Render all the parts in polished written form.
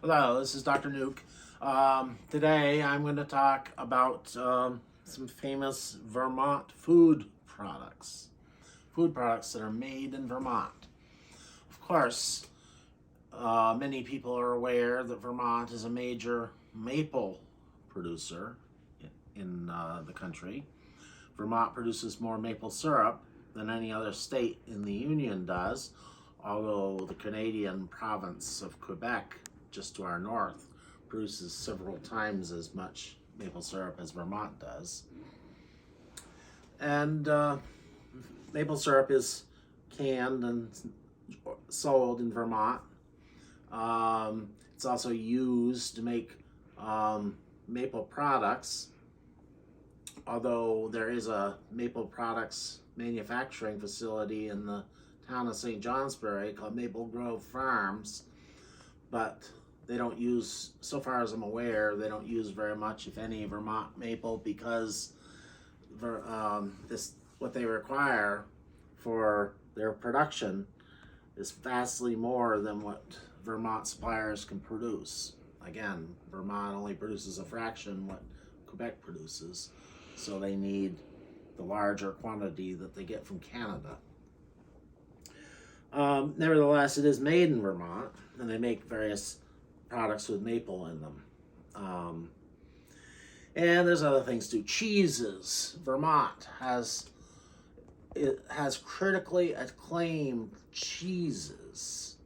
Hello, this is Dr. Nuke. Today I'm going to talk about some famous Vermont food products. Food products that are made in Vermont. Of course, many people are aware that Vermont is a major maple producer in the country. Vermont produces more maple syrup than any other state in the Union does, although the Canadian province of Quebec, just to our north, produces several times as much maple syrup as Vermont does. And maple syrup is canned and sold in Vermont. It's also used to make maple products, although there is a maple products manufacturing facility in the town of St. Johnsbury called Maple Grove Farms, but they don't use, so far as I'm aware, they don't use very much, if any, Vermont maple because what they require for their production is vastly more than what Vermont suppliers can produce. Again, Vermont only produces a fraction what Quebec produces, so they need the larger quantity that they get from Canada. Nevertheless, it is made in Vermont, and they make various products with maple in them. And there's other things too. Cheeses. Vermont has critically acclaimed cheeses.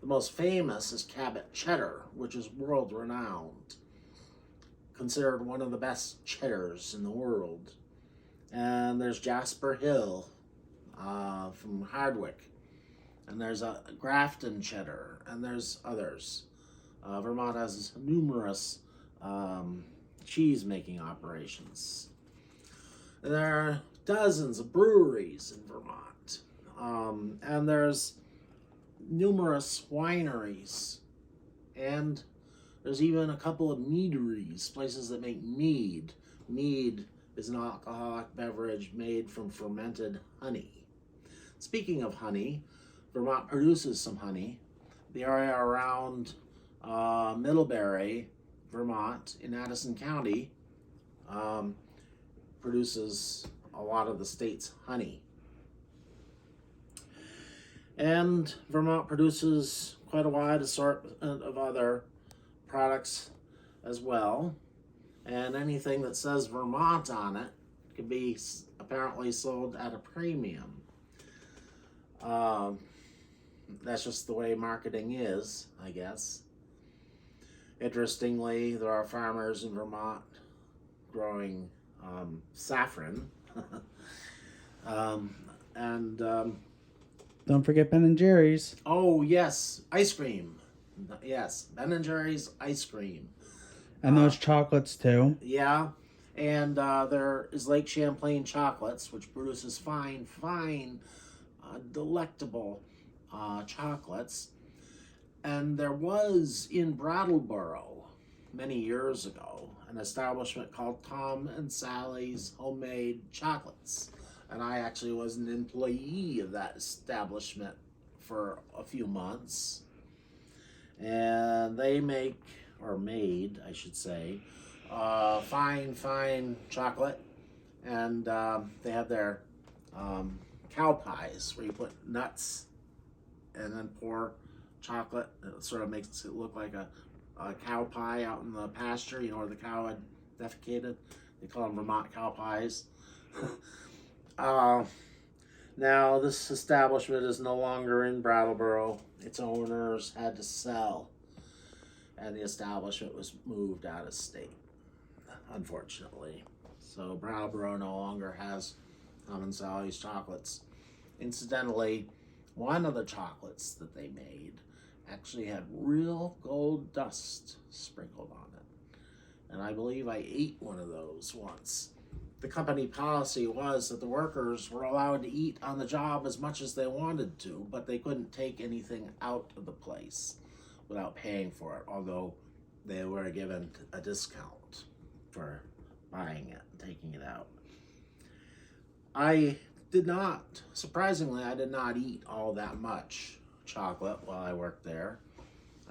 The most famous is Cabot cheddar, which is world renowned, considered one of the best cheddars in the world. And there's Jasper Hill from Hardwick, and there's a Grafton cheddar, and there's others. Vermont has numerous cheese making operations. And there are dozens of breweries in Vermont, and there's numerous wineries, and there's even a couple of meaderies, places that make mead. Mead is an alcoholic beverage made from fermented honey. Speaking of honey, Vermont produces some honey. The area around Middlebury, Vermont, in Addison County, produces a lot of the state's honey. And Vermont produces quite a wide assortment of other products as well. And anything that says Vermont on it can be apparently sold at a premium. That's just the way marketing is, I guess. Interestingly, there are farmers in Vermont growing saffron. Don't forget Ben and Jerry's. Oh, yes, ice cream. Yes, Ben and Jerry's ice cream. And those chocolates too. Yeah, and there is Lake Champlain Chocolates, which produces fine, delectable chocolates. And there was in Brattleboro many years ago an establishment called Tom and Sally's Homemade Chocolates. And I actually was an employee of that establishment for a few months. And they make, or made, I should say, fine chocolate. And they have their cow pies where you put nuts and then pour chocolate. It sort of makes it look like a cow pie out in the pasture, you know, where the cow had defecated. They call them Vermont cow pies. Now, this establishment is no longer in Brattleboro. Its owners had to sell, and the establishment was moved out of state, unfortunately. So Brattleboro no longer has Tom and Sally's chocolates. Incidentally, one of the chocolates that they made actually had real gold dust sprinkled on it. And I believe I ate one of those once. The company policy was that the workers were allowed to eat on the job as much as they wanted to, but they couldn't take anything out of the place without paying for it, although they were given a discount for buying it and taking it out. Surprisingly, I did not eat all that much chocolate while I worked there.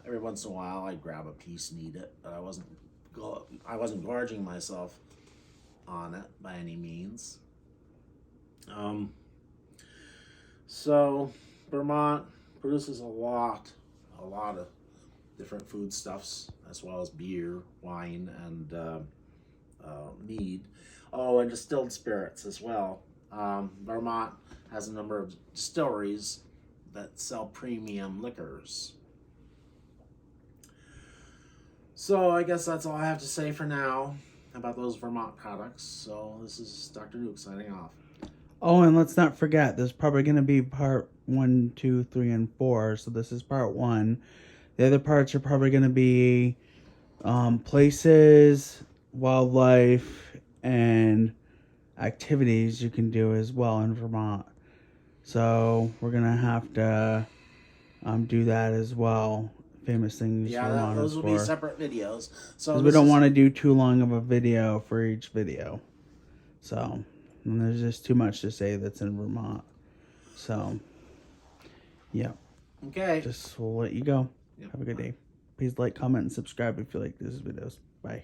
every once in a while I'd grab a piece and eat it, but I wasn't gorging myself on it by any means. So Vermont produces a lot of different foodstuffs, as well as beer, wine, and mead. Oh, and distilled spirits as well. Vermont has a number of distilleries that sell premium liquors. So I guess that's all I have to say for now about those Vermont products. So this is Dr. Nuke signing off. Oh, and let's not forget, there's probably going to be part 1, 2, 3, and 4. So this is part 1. The other parts are probably going to be places, wildlife, and activities you can do as well in Vermont. So we're going to have to do that as well. Famous things Vermont those is will for. be separate videos. So Because we don't want to do too long of a video for each video. So, and there's just too much to say that's in Vermont. So, yeah. Okay. Just we'll let you go. Yep. Have a good day. Please like, comment, and subscribe if you like these videos. Bye.